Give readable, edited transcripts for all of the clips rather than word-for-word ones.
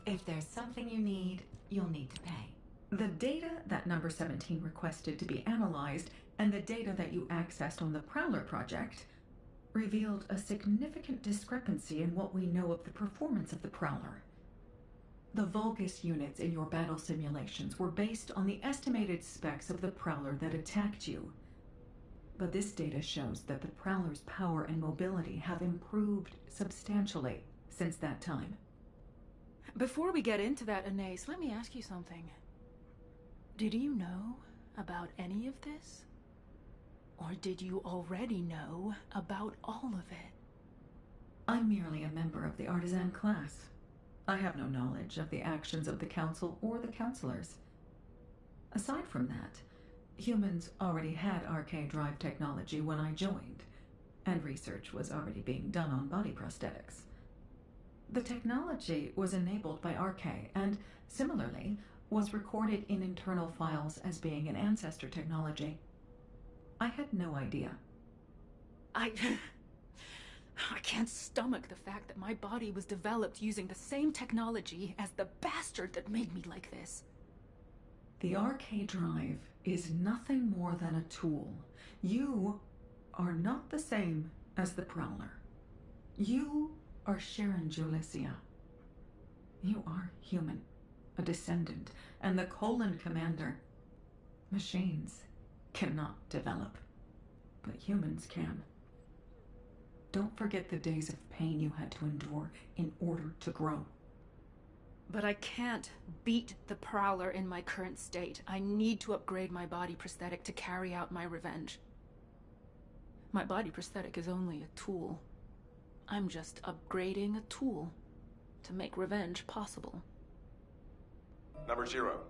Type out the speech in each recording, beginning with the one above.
If there's something you need, you'll need to pay. The data that number 17 requested to be analyzed and the data that you accessed on the Prowler project revealed a significant discrepancy in what we know of the performance of the Prowler. The Vulgus units in your battle simulations were based on the estimated specs of the Prowler that attacked you. But this data shows that the Prowler's power and mobility have improved substantially since that time. Before we get into that, Anais, let me ask you something. Did you know about any of this? Or did you already know about all of it? I'm merely a member of the artisan class. I have no knowledge of the actions of the Council or the Councilors. Aside from that, humans already had arcade drive technology when I joined, and research was already being done on body prosthetics. The technology was enabled by Arcade and, similarly, was recorded in internal files as being an ancestor technology. I had no idea. I can't stomach the fact that my body was developed using the same technology as the bastard that made me like this. The Arcade drive is nothing more than a tool. You are not the same as the Prowler. You are Sharon Julicia. You are human, a descendant, and the Colon Commander. Machines cannot develop, but humans can. Don't forget the days of pain you had to endure in order to grow. But I can't beat the Prowler in my current state. I need to upgrade my body prosthetic to carry out my revenge. My body prosthetic is only a tool. I'm just upgrading a tool to make revenge possible. Number 0.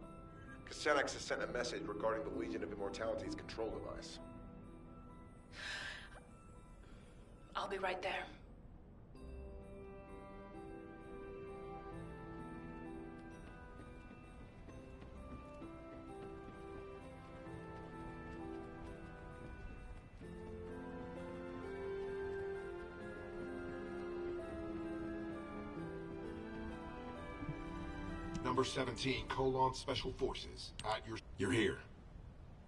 Casenex has sent a message regarding the Legion of Immortality's control device. I'll be right there. Number 17, Colon Special Forces. You're here.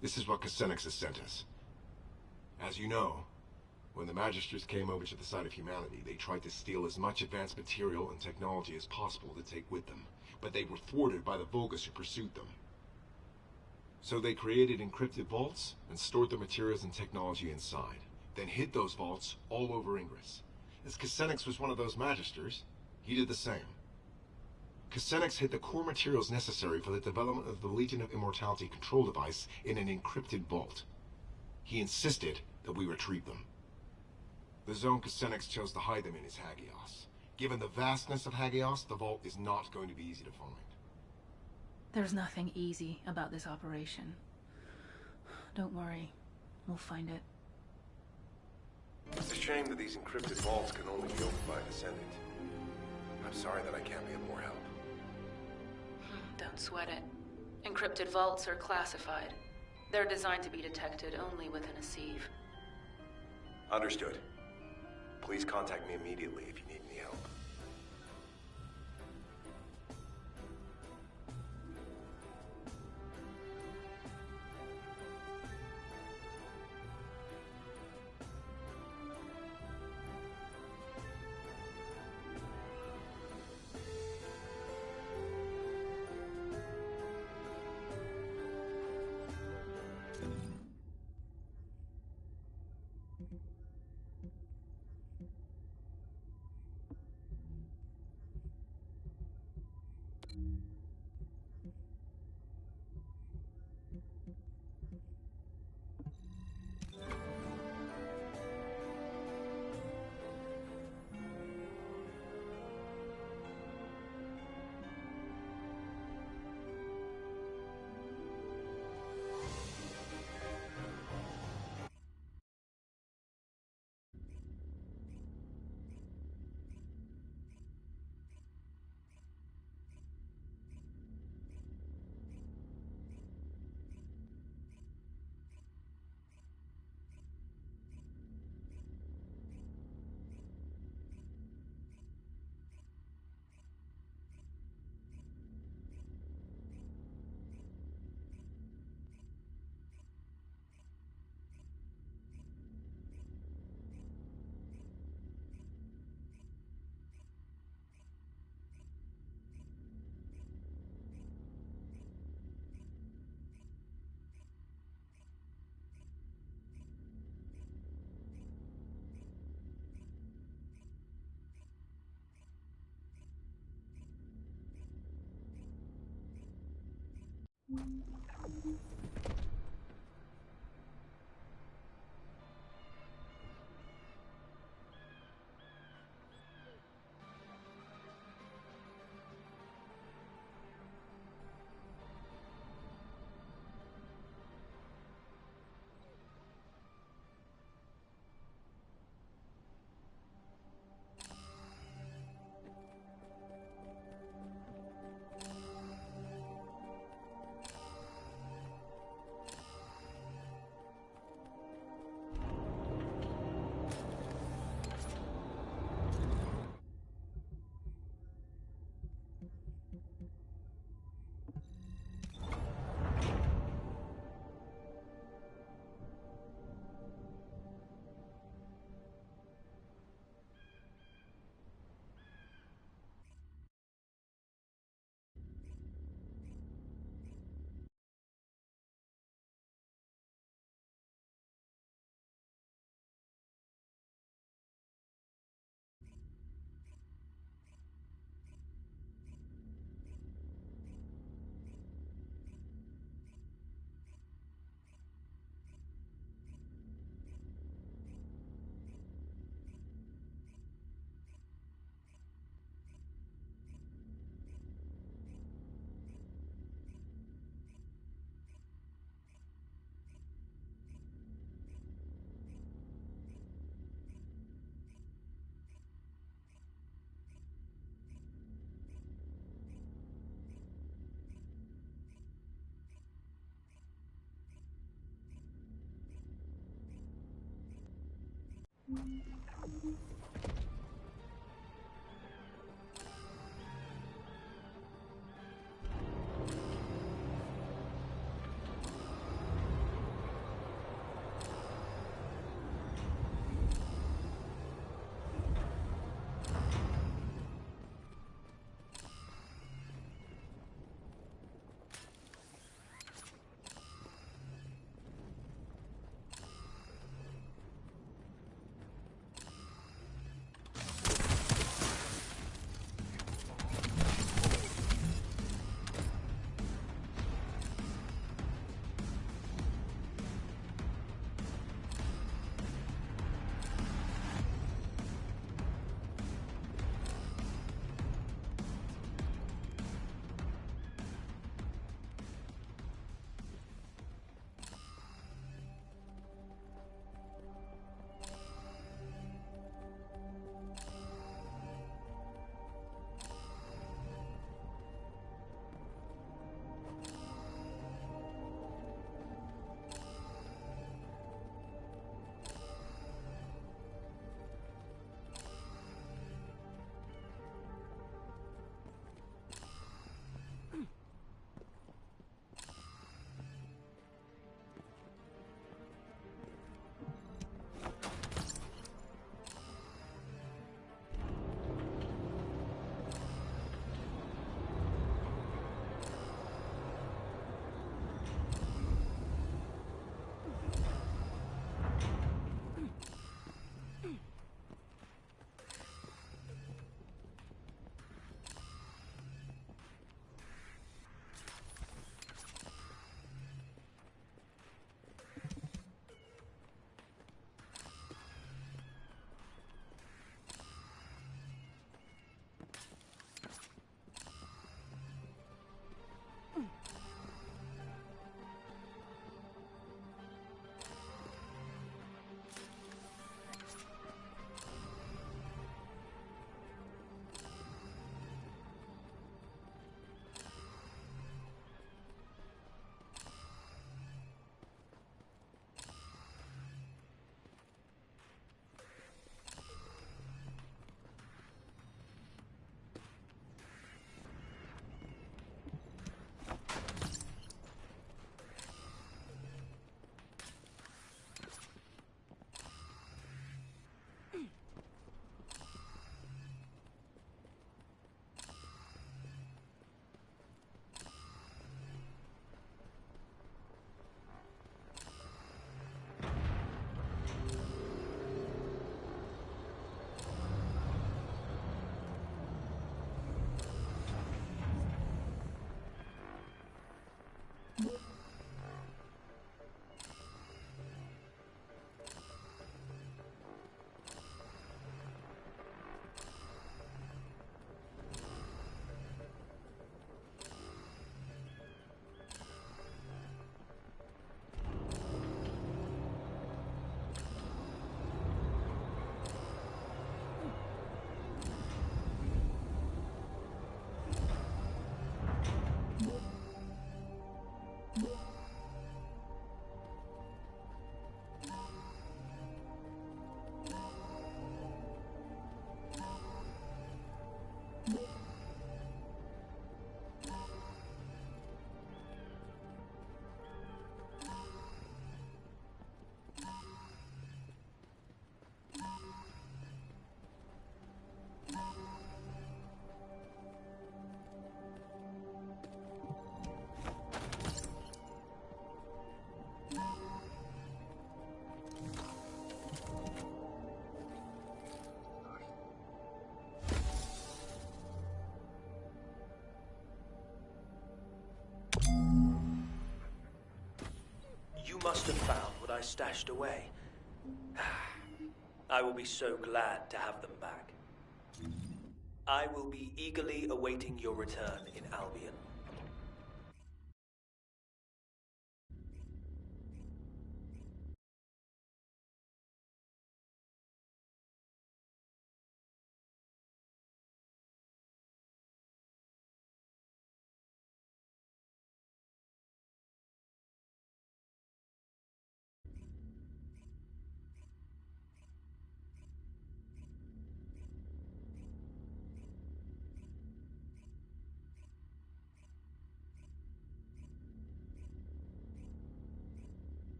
This is what Casenex has sent us. As you know, when the Magisters came over to the side of humanity, they tried to steal as much advanced material and technology as possible to take with them. But they were thwarted by the Vulgus who pursued them. So they created encrypted vaults and stored their materials and technology inside. Then hid those vaults all over Ingress. As Casenex was one of those Magisters, he did the same. Casenex hid the core materials necessary for the development of the Legion of Immortality control device in an encrypted vault. He insisted that we retrieve them. The zone Casenex chose to hide them in is Hagios. Given the vastness of Hagios, the vault is not going to be easy to find. There's nothing easy about this operation. Don't worry, we'll find it. It's a shame that these encrypted vaults can only be opened by a descendant. I'm sorry that I can't be of more help. Don't sweat it. Encrypted vaults are classified. They're designed to be detected only within a sieve. Understood. Please contact me immediately if you need any help. must have found what I stashed away. I will be so glad to have them back. I will be eagerly awaiting your return in Albion.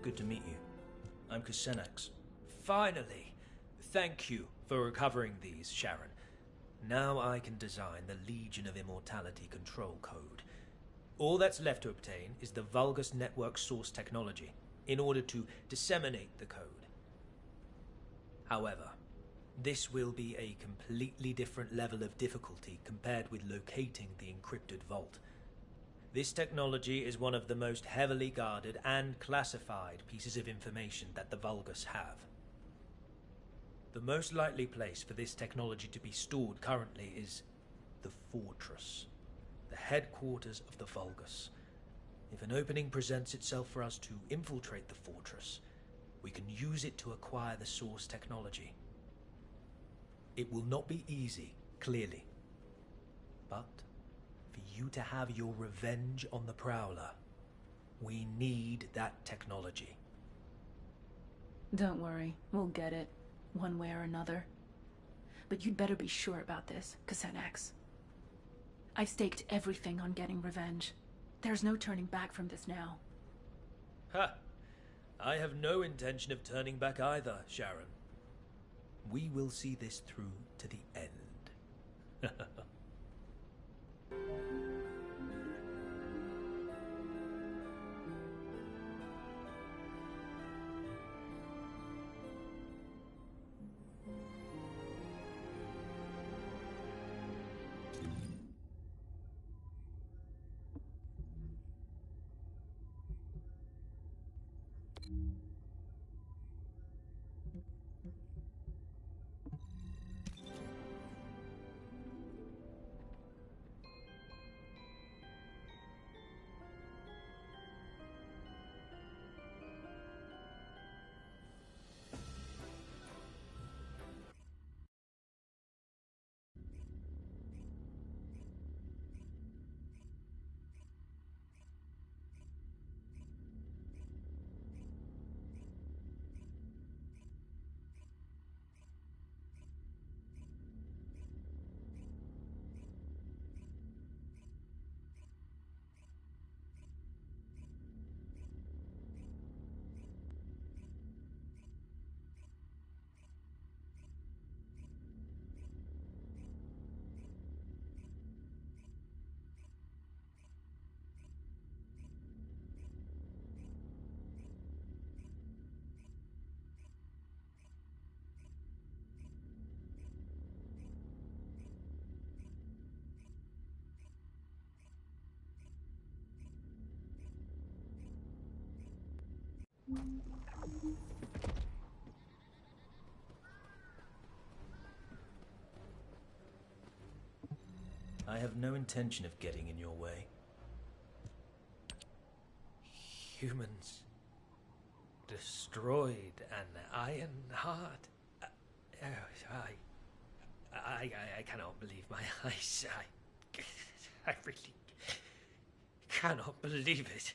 Good to meet you. I'm Kusenex. Finally! Thank you for recovering these, Sharon. Now I can design the Legion of Immortality control code. All that's left to obtain is the Vulgus network source technology in order to disseminate the code. However, this will be a completely different level of difficulty compared with locating the encrypted vault. This technology is one of the most heavily guarded and classified pieces of information that the Vulgus have. The most likely place for this technology to be stored currently is the Fortress, the headquarters of the Vulgus. If an opening presents itself for us to infiltrate the Fortress, we can use it to acquire the source technology. It will not be easy, clearly, but for you to have your revenge on the Prowler, we need that technology. Don't worry, we'll get it, one way or another. But you'd better be sure about this, Kusenex. I've staked everything on getting revenge. There's no turning back from this now. Ha! I have no intention of turning back either, Sharon. We will see this through to the end. I have no intention of getting in your way. Humans destroyed an iron heart. I cannot believe my eyes. I really cannot believe it.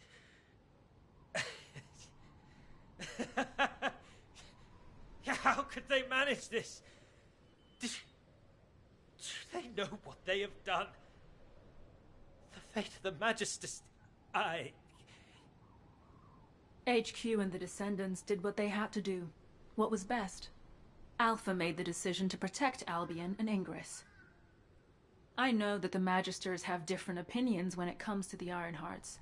How could they manage this? Do they know what they have done? The fate of the Magisters. HQ and the Descendants did what they had to do. What was best. Alpha made the decision to protect Albion and Ingress. I know that the Magisters have different opinions when it comes to the Iron Hearts.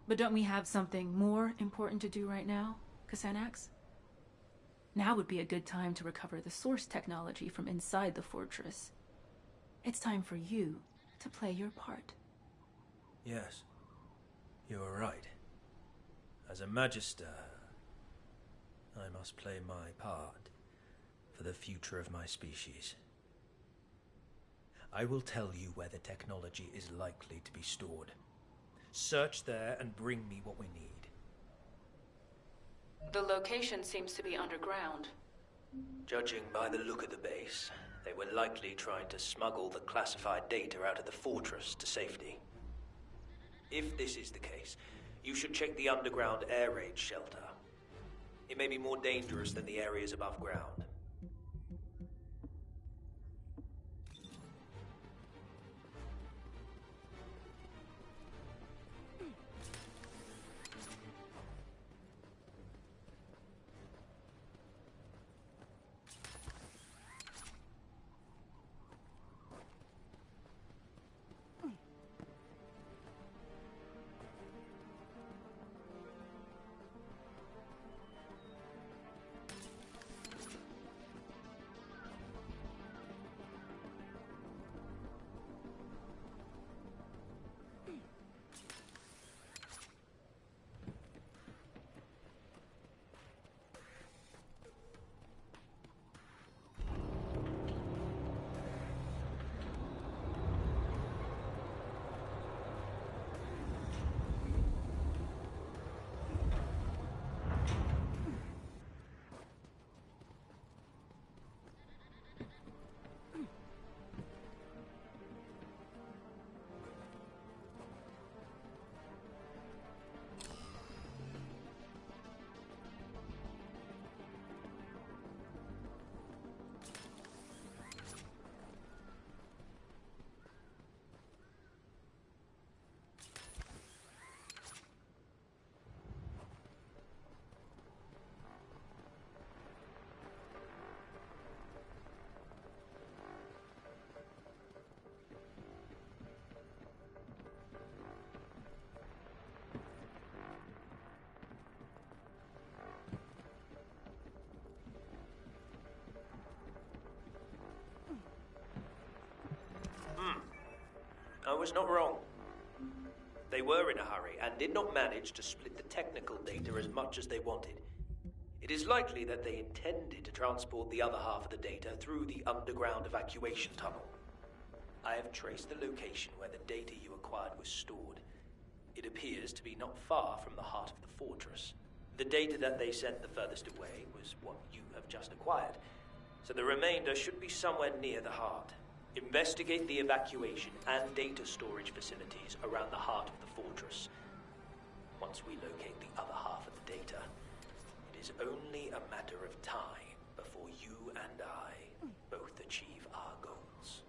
But don't we have something more important to do right now, Kassenax? Now would be a good time to recover the source technology from inside the fortress. It's time for you to play your part. Yes, you are right. As a Magister, I must play my part for the future of my species. I will tell you where the technology is likely to be stored. Search there and bring me what we need. The location seems to be underground. Judging by the look of the base, they were likely trying to smuggle the classified data out of the fortress to safety. If this is the case, you should check the underground air raid shelter. It may be more dangerous than the areas above ground. I was not wrong. They were in a hurry and did not manage to split the technical data as much as they wanted. It is likely that they intended to transport the other half of the data through the underground evacuation tunnel. I have traced the location where the data you acquired was stored. It appears to be not far from the heart of the fortress. The data that they sent the furthest away was what you have just acquired, so the remainder should be somewhere near the heart. Investigate the evacuation and data storage facilities around the heart of the fortress. Once we locate the other half of the data, it is only a matter of time before you and I both achieve our goals.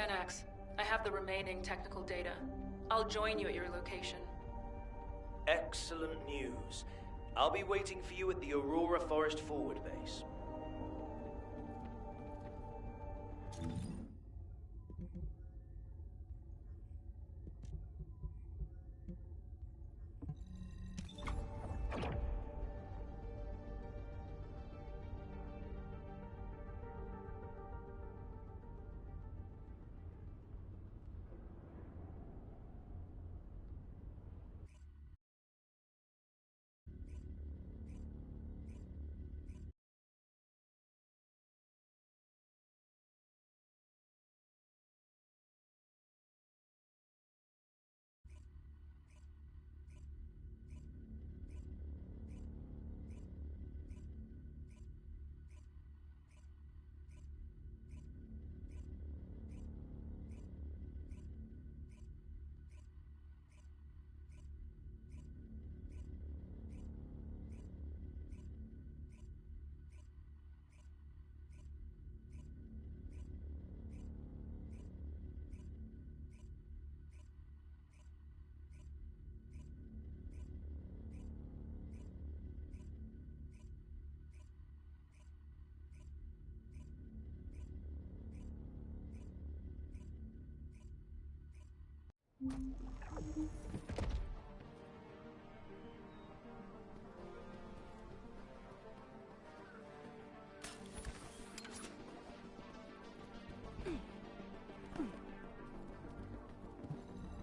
Xenax, I have the remaining technical data. I'll join you at your location. Excellent news. I'll be waiting for you at the Aurora Forest Forward Base.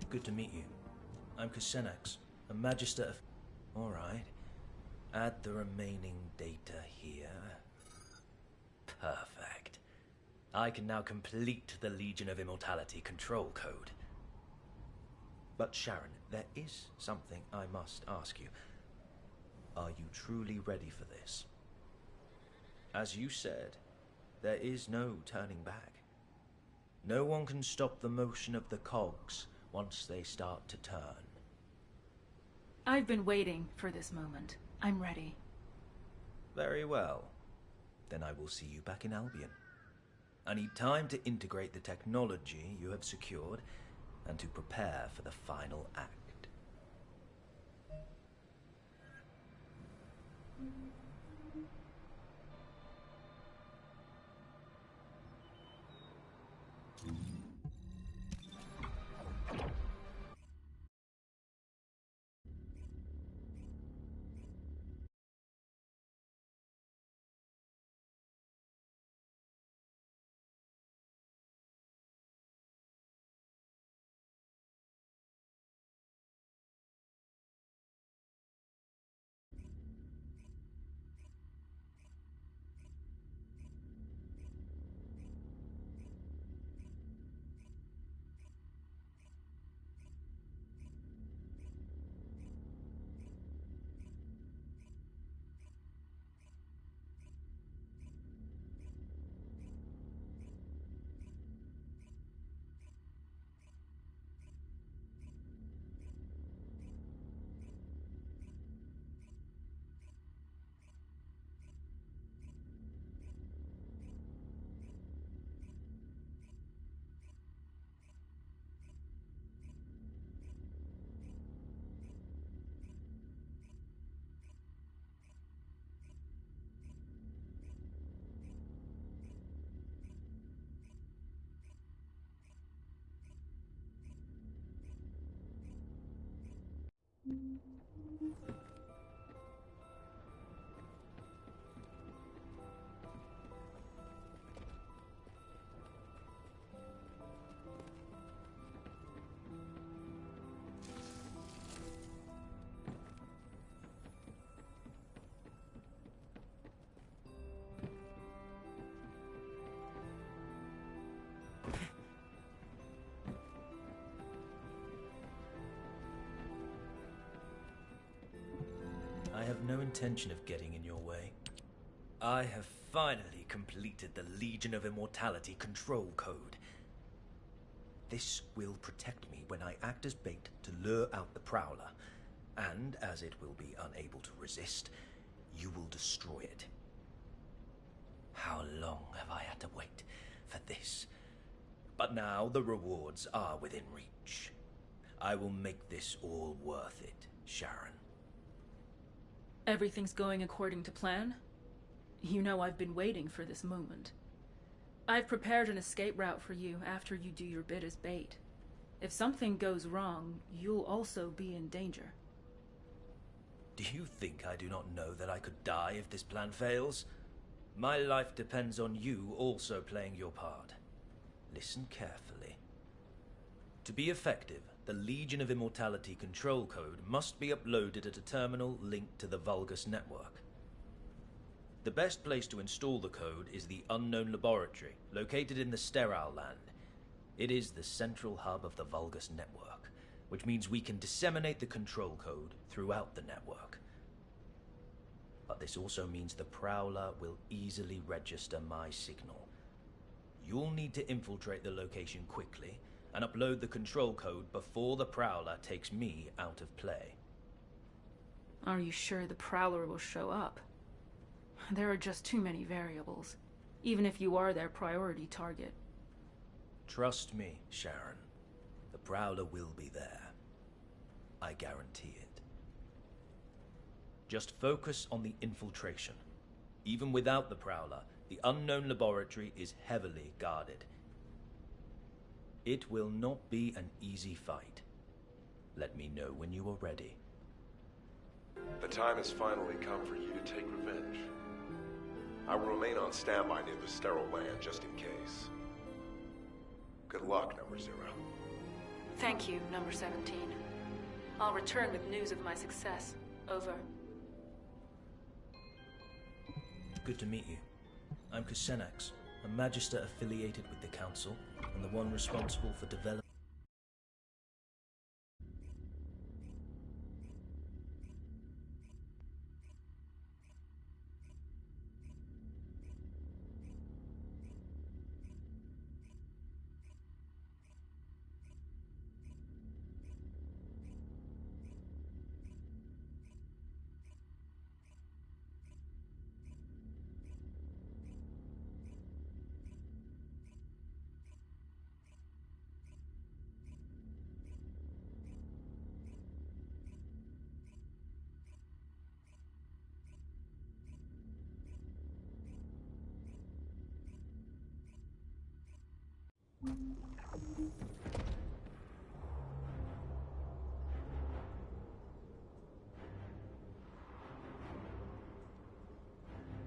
Good to meet you. I'm Xenax, a Magister of... Alright. Add the remaining data here. Perfect. I can now complete the Legion of Immortality control code. But Sharon, there is something I must ask you. Are you truly ready for this? As you said, there is no turning back. No one can stop the motion of the cogs once they start to turn. I've been waiting for this moment. I'm ready. Very well. Then I will see you back in Albion. I need time to integrate the technology you have secured and to prepare for the final act. I have no intention of getting in your way. I have finally completed the Legion of Immortality control code. This will protect me when I act as bait to lure out the Prowler, and as it will be unable to resist, you will destroy it. How long have I had to wait for this? But now the rewards are within reach. I will make this all worth it, Sharon. Everything's going according to plan? You know I've been waiting for this moment. I've prepared an escape route for you after you do your bit as bait. If something goes wrong, you'll also be in danger. Do you think I do not know that I could die if this plan fails? My life depends on you also playing your part. Listen carefully. To be effective, the Legion of Immortality control code must be uploaded at a terminal linked to the Vulgus network. The best place to install the code is the Unknown Laboratory, located in the Sterile Land. It is the central hub of the Vulgus network, which means we can disseminate the control code throughout the network. But this also means the Prowler will easily register my signal. You'll need to infiltrate the location quickly and upload the control code before the Prowler takes me out of play. Are you sure the Prowler will show up? There are just too many variables, even if you are their priority target. Trust me, Sharon. The Prowler will be there. I guarantee it. Just focus on the infiltration. Even without the Prowler, the Unknown Laboratory is heavily guarded. It will not be an easy fight. Let me know when you are ready. The time has finally come for you to take revenge. I will remain on standby near the sterile land just in case. Good luck, Number 0. Thank you, Number 17. I'll return with news of my success. Over. Good to meet you. I'm Kusenax, a Magister affiliated with the Council, and the one responsible for developing.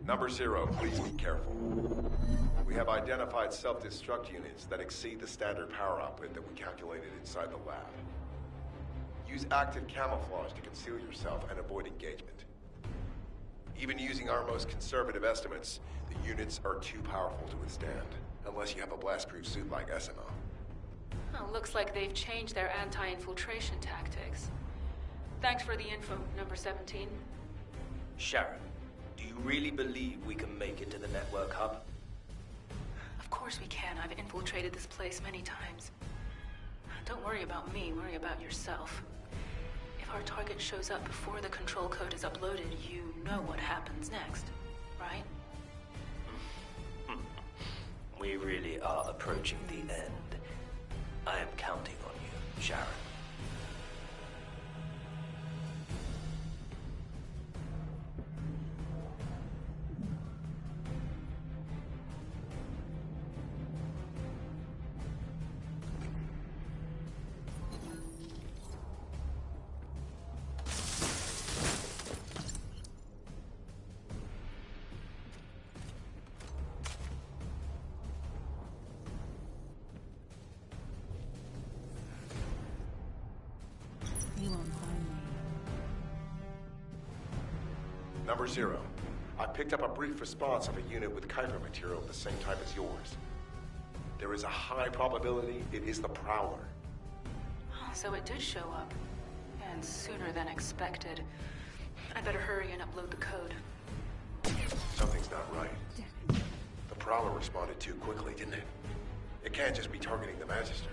Number 0, please be careful. We have identified self-destruct units that exceed the standard power output that we calculated inside the lab. Use active camouflage to conceal yourself and avoid engagement. Even using our most conservative estimates, the units are too powerful to withstand, unless you have a blast-proof suit like SMO. Oh, looks like they've changed their anti-infiltration tactics. Thanks for the info, Number 17. Sharon, do you really believe we can make it to the network hub? Of course we can. I've infiltrated this place many times. Don't worry about me, worry about yourself. If our target shows up before the control code is uploaded, you know what happens next, right? We really are approaching the end. I am counting on you, Sharon. Number 0, I picked up a brief response of a unit with Kuiper material of the same type as yours. There is a high probability it is the Prowler. So it did show up. And sooner than expected. I better hurry and upload the code. Something's not right. The Prowler responded too quickly, didn't it? It can't just be targeting the Magister.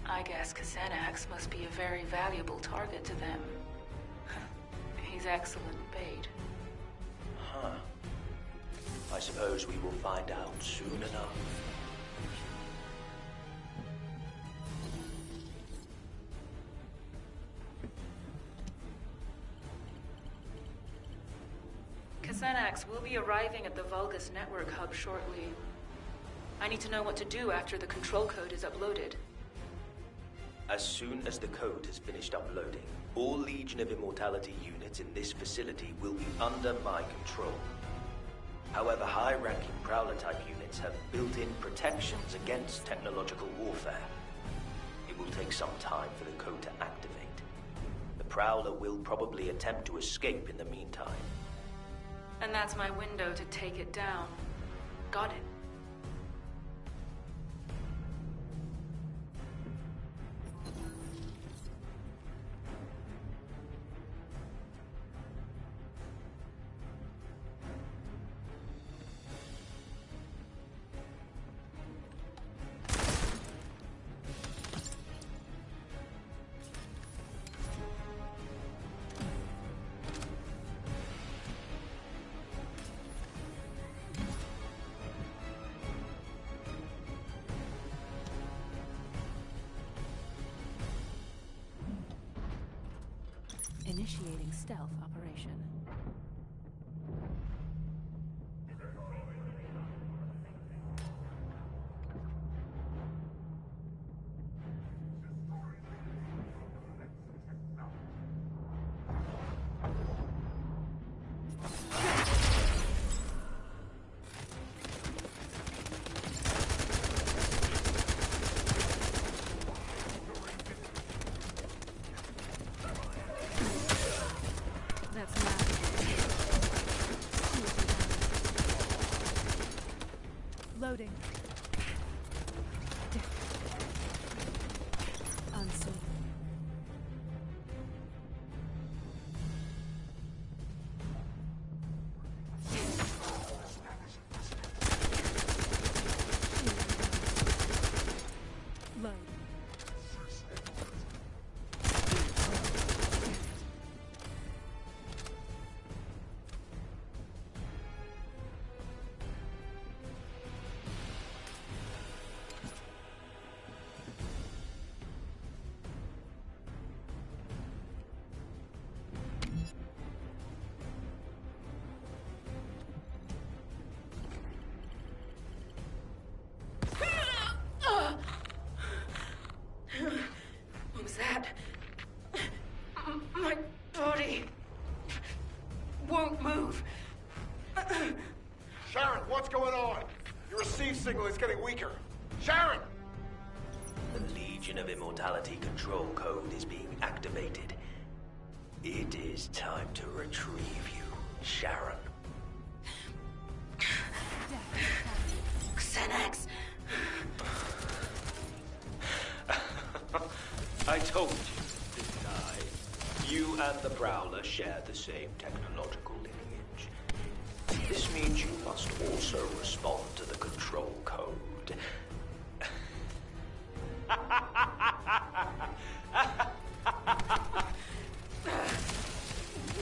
I guess Kusenax must be a very valuable target to them. He's excellent bait. Huh. I suppose we will find out soon enough. Xenax, we'll be arriving at the Vulgus network hub shortly. I need to know what to do after the control code is uploaded. As soon as the code has finished uploading, all Legion of Immortality units in this facility will be under my control. However, high-ranking Prowler-type units have built-in protections against technological warfare. It will take some time for the code to activate. The Prowler will probably attempt to escape in the meantime. And that's my window to take it down. Got it. Initiating stealth operation. Loading. Unsafe. Load. What was that? My body won't move. Sharon, what's going on? Your receive signal is getting weaker. Sharon! The Legion of Immortality control code is being activated. It is time to retrieve you, Sharon. Xenax! I told you, didn't I? You and the Prowler share the same technological lineage. This means you must also respond to the control code.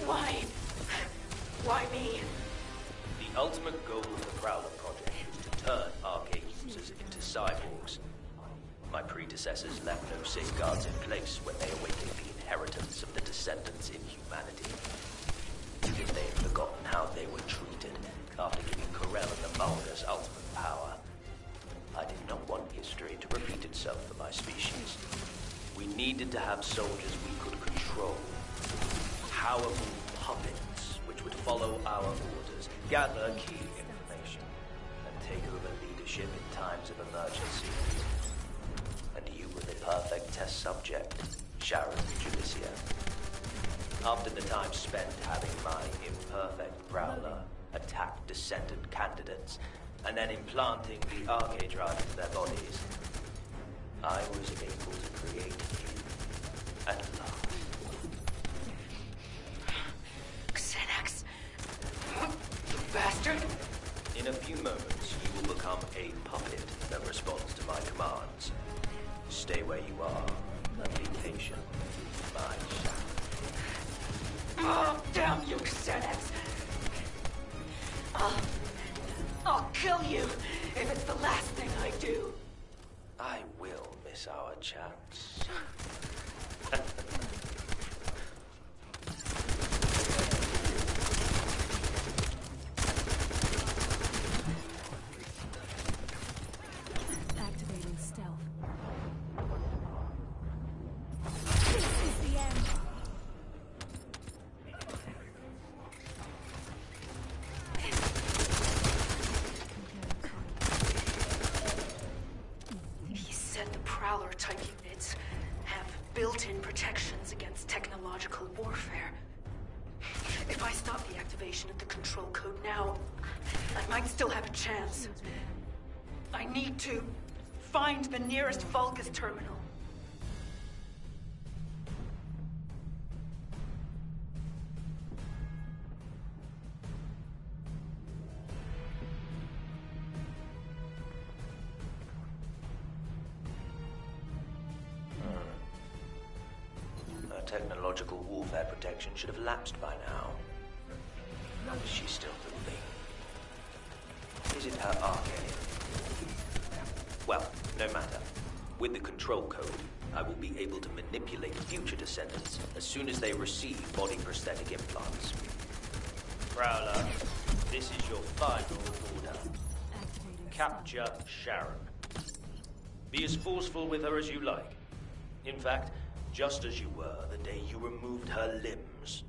Why? Why me? The ultimate goal of the Prowler project is to turn arcade users into cyborgs. My predecessors left no safeguards in place when they awakened the inheritance of the descendants in humanity. If they had forgotten how they were treated after giving Corel and the Mulgars ultimate power, I did not want history to repeat itself for my species. We needed to have soldiers we could control. Powerful puppets which would follow our orders, gather key information, and take over leadership in times of emergency. And you were the perfect test subject, Sharon Judicia. After the time spent having my imperfect Prowler attack descendant candidates, and then implanting the arcade drive into their bodies, I was able to create you at last. Xenax! You bastard! In a few moments, you will become a puppet that responds to my commands. Stay where you are and be patient, my shadow. Oh, damn you, Xenax! I'll kill you if it's the last thing I do. I will miss our chats. built-in protections against technological warfare. If I stop the activation of the control code now, I might still have a chance. I need to find the nearest Vulgus terminal. Her technological warfare protection should have lapsed by now. How is she still moving? Is it her arcade? Well, no matter. With the control code, I will be able to manipulate future descendants as soon as they receive body prosthetic implants. Prowler, this is your final order. Capture Sharon. Be as forceful with her as you like. In fact, just as you were the day you removed her limbs.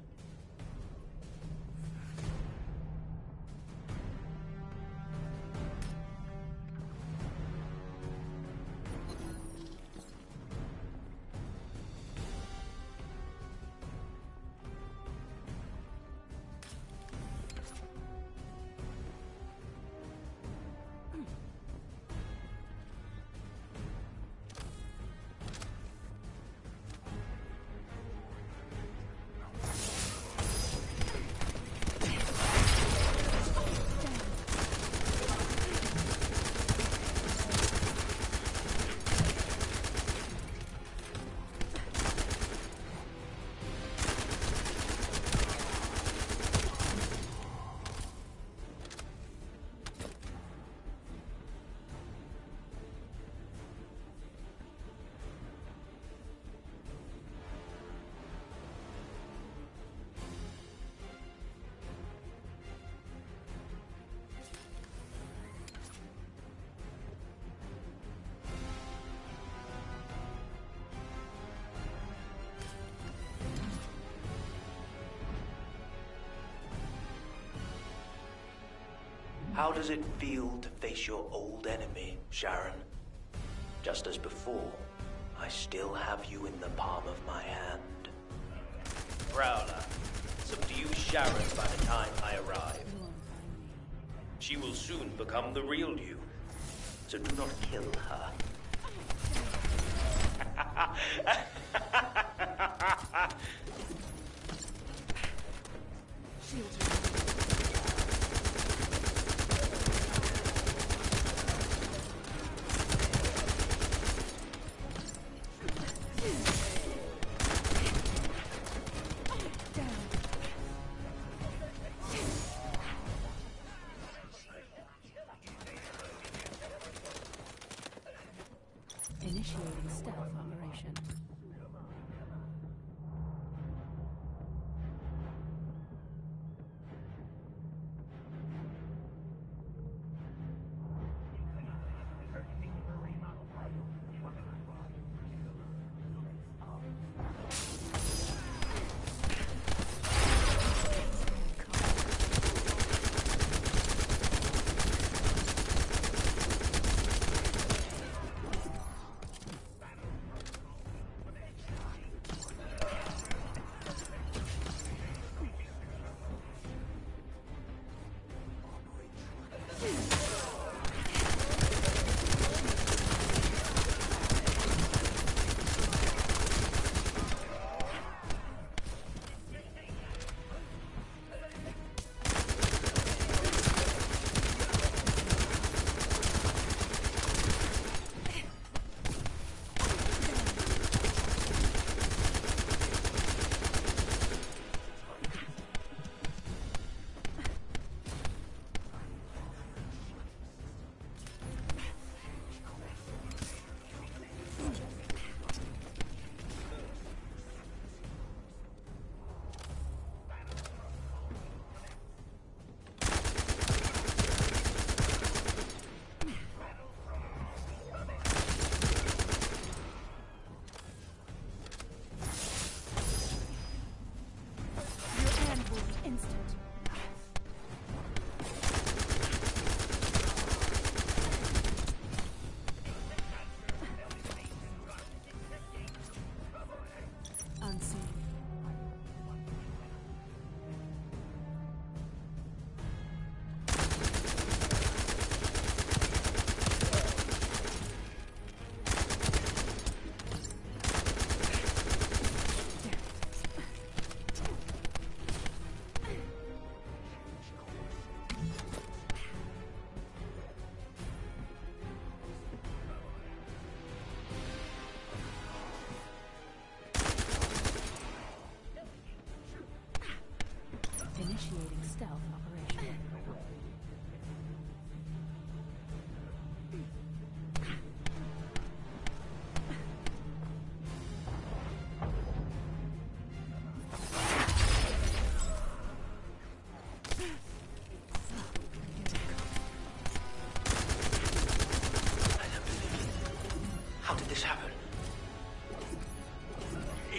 How does it feel to face your old enemy, Sharon? Just as before, I still have you in the palm of my hand. Prowler, subdue Sharon by the time I arrive. She will soon become the real you, so do not kill her. Initiating stealth operation.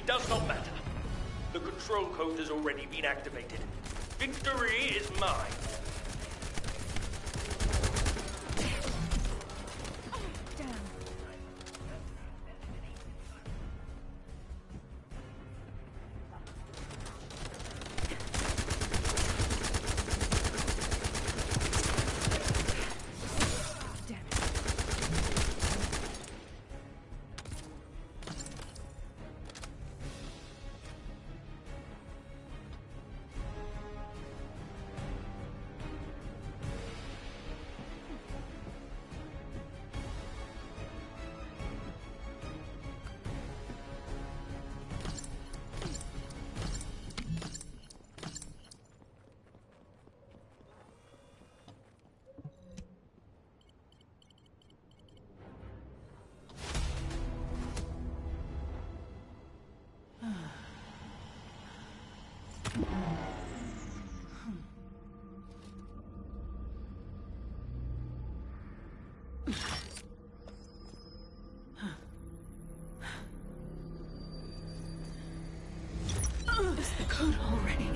It does not matter. The control code has already been activated. Victory is mine. Is the code already?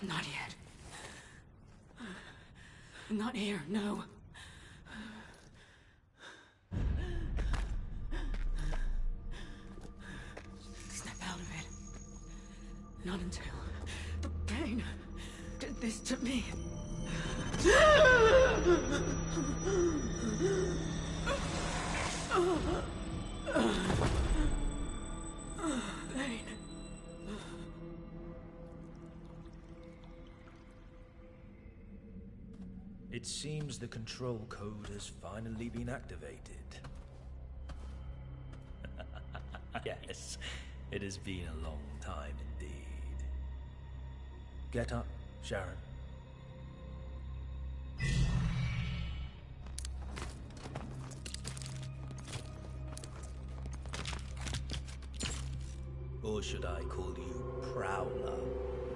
Not yet. Not here, no. Snap out of it. Not until the pain did this to me. Pain. It seems the control code has finally been activated. Yes, it has been a long time indeed. Get up, Sharon. Or should I call you Prowler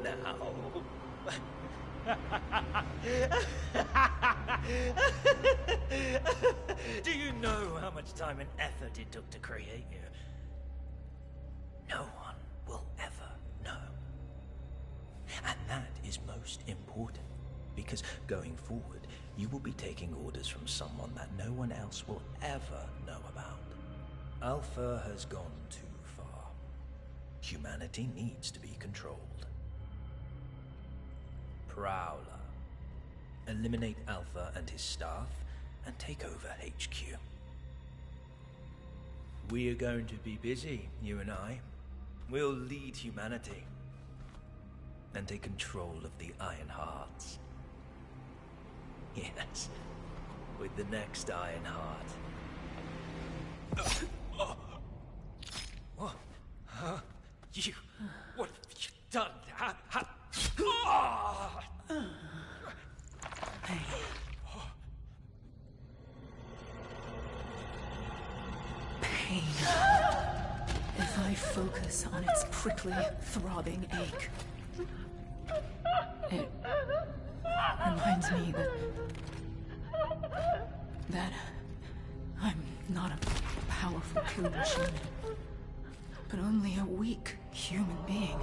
now? Do you know how much time and effort it took to create you? No one will ever know. And that is most important, because going forward, you will be taking orders from someone that no one else will ever know about. Alpha has gone too far. Humanity needs to be controlled. Prowler. Eliminate Alpha and his staff, and take over HQ. We are going to be busy, you and I. We'll lead humanity, and take control of the Iron Hearts. Yes, with the next Iron Heart. What? Huh? You... What have you done? Pain. If I focus on its prickly, throbbing ache, it reminds me that I'm not a powerful killing machine, but only a weak human being.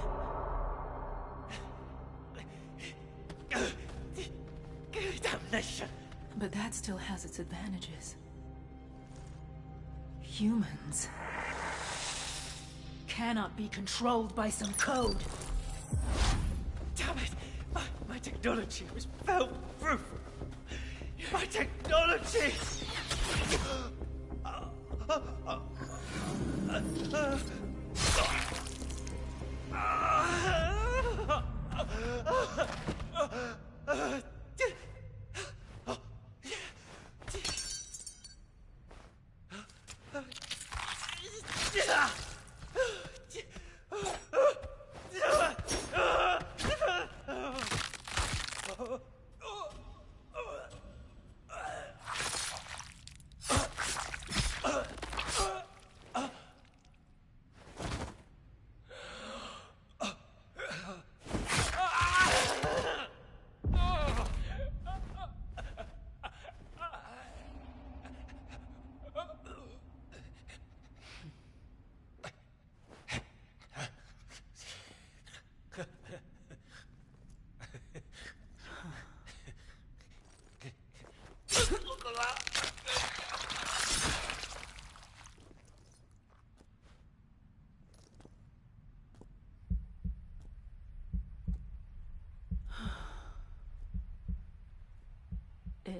Damnation! But that still has its advantages. Humans cannot be controlled by some code. Damn it! My technology was fail-proof! My technology!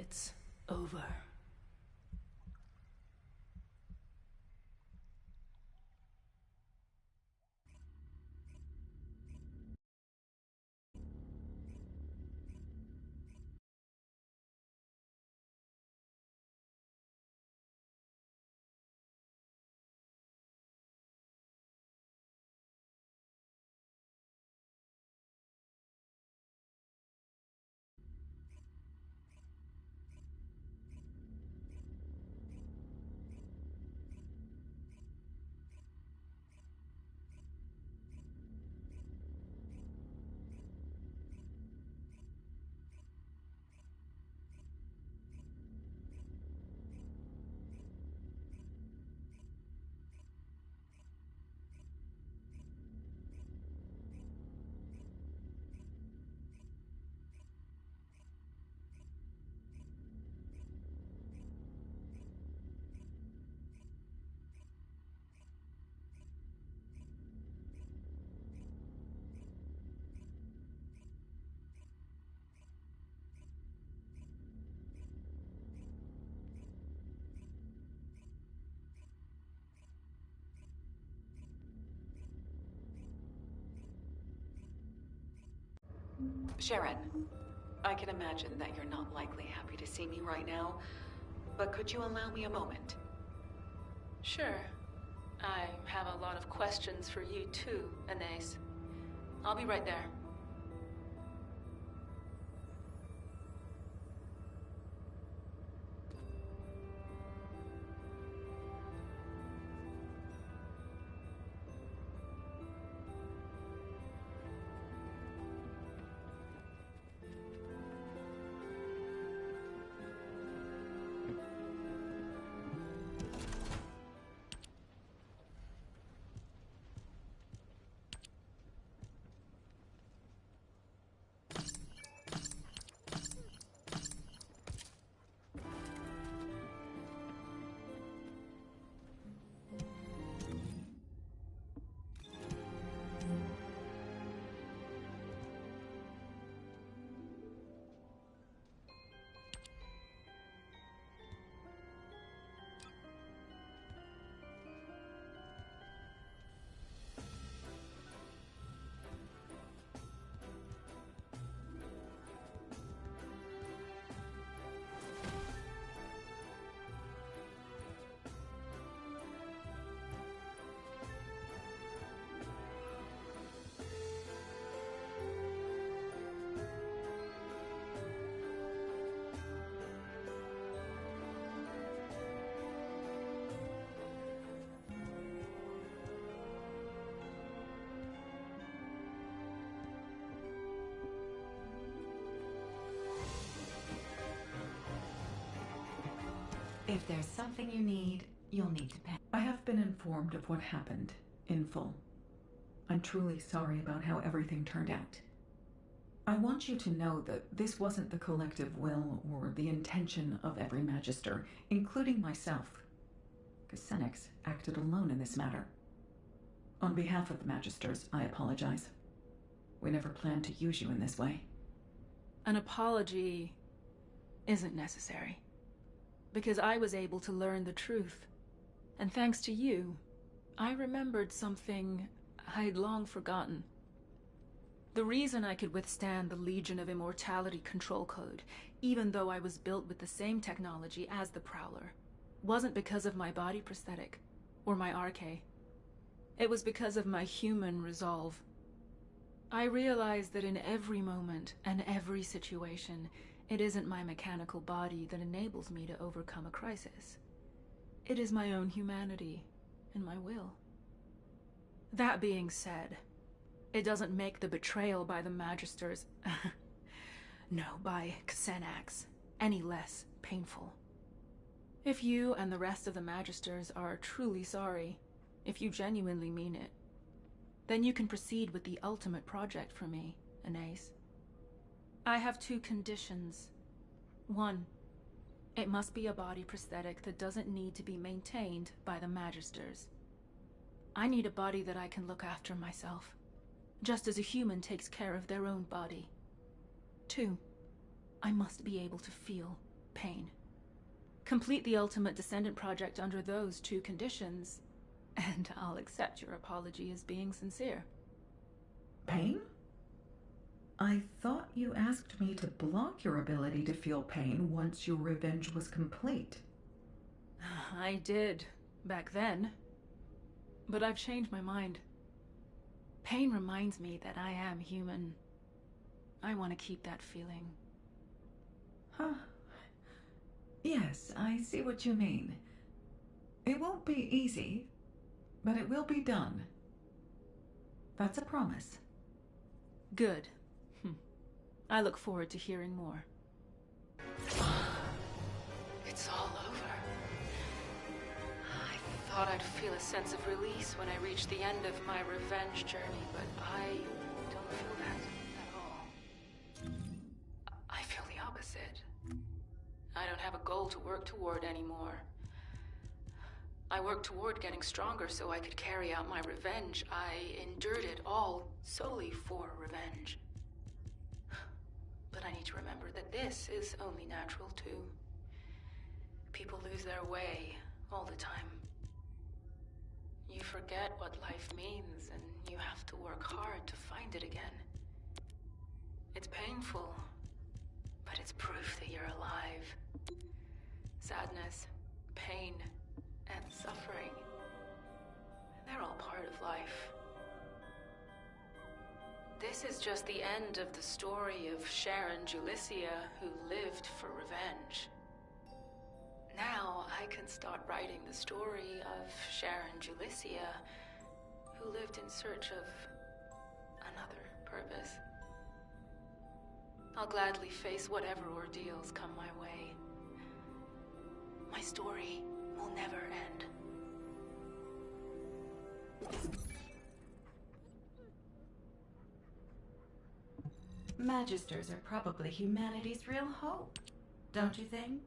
it's over. Sharon, I can imagine that you're not likely happy to see me right now, but could you allow me a moment? Sure. I have a lot of questions for you too, Anais. I'll be right there. If there's something you need, you'll need to pay. I have been informed of what happened, in full. I'm truly sorry about how everything turned out. I want you to know that this wasn't the collective will or the intention of every Magister, including myself. Kusenix acted alone in this matter. On behalf of the Magisters, I apologize. We never planned to use you in this way. An apology isn't necessary. Because I was able to learn the truth. And thanks to you, I remembered something I'd long forgotten. The reason I could withstand the Legion of Immortality control code, even though I was built with the same technology as the Prowler, wasn't because of my body prosthetic, or my arche. It was because of my human resolve. I realized that in every moment and every situation, it isn't my mechanical body that enables me to overcome a crisis. It is my own humanity and my will. That being said, it doesn't make the betrayal by the Magisters, no, by Kusenix, any less painful. If you and the rest of the Magisters are truly sorry, if you genuinely mean it, then you can proceed with the ultimate project for me, Anais. I have 2 conditions. 1, it must be a body prosthetic that doesn't need to be maintained by the Magisters. I need a body that I can look after myself, just as a human takes care of their own body. 2, I must be able to feel pain. Complete the Ultimate Descendant project under those two conditions, and I'll accept your apology as being sincere. Pain? I thought you asked me to block your ability to feel pain once your revenge was complete. I did, back then. But I've changed my mind. Pain reminds me that I am human. I want to keep that feeling. Huh. Yes, I see what you mean. It won't be easy, but it will be done. That's a promise. Good. I look forward to hearing more. It's all over. I thought I'd feel a sense of release when I reached the end of my revenge journey, but I don't feel that at all. I feel the opposite. I don't have a goal to work toward anymore. I worked toward getting stronger so I could carry out my revenge. I endured it all solely for revenge. But I need to remember that this is only natural too. People lose their way all the time. You forget what life means, and you have to work hard to find it again. It's painful, but it's proof that you're alive. Sadness, pain, and suffering, they're all part of life. This is just the end of the story of Sharon Julicia, who lived for revenge. Now I can start writing the story of Sharon Julicia, who lived in search of another purpose. I'll gladly face whatever ordeals come my way. My story will never end. Magisters are probably humanity's real hope, don't you think?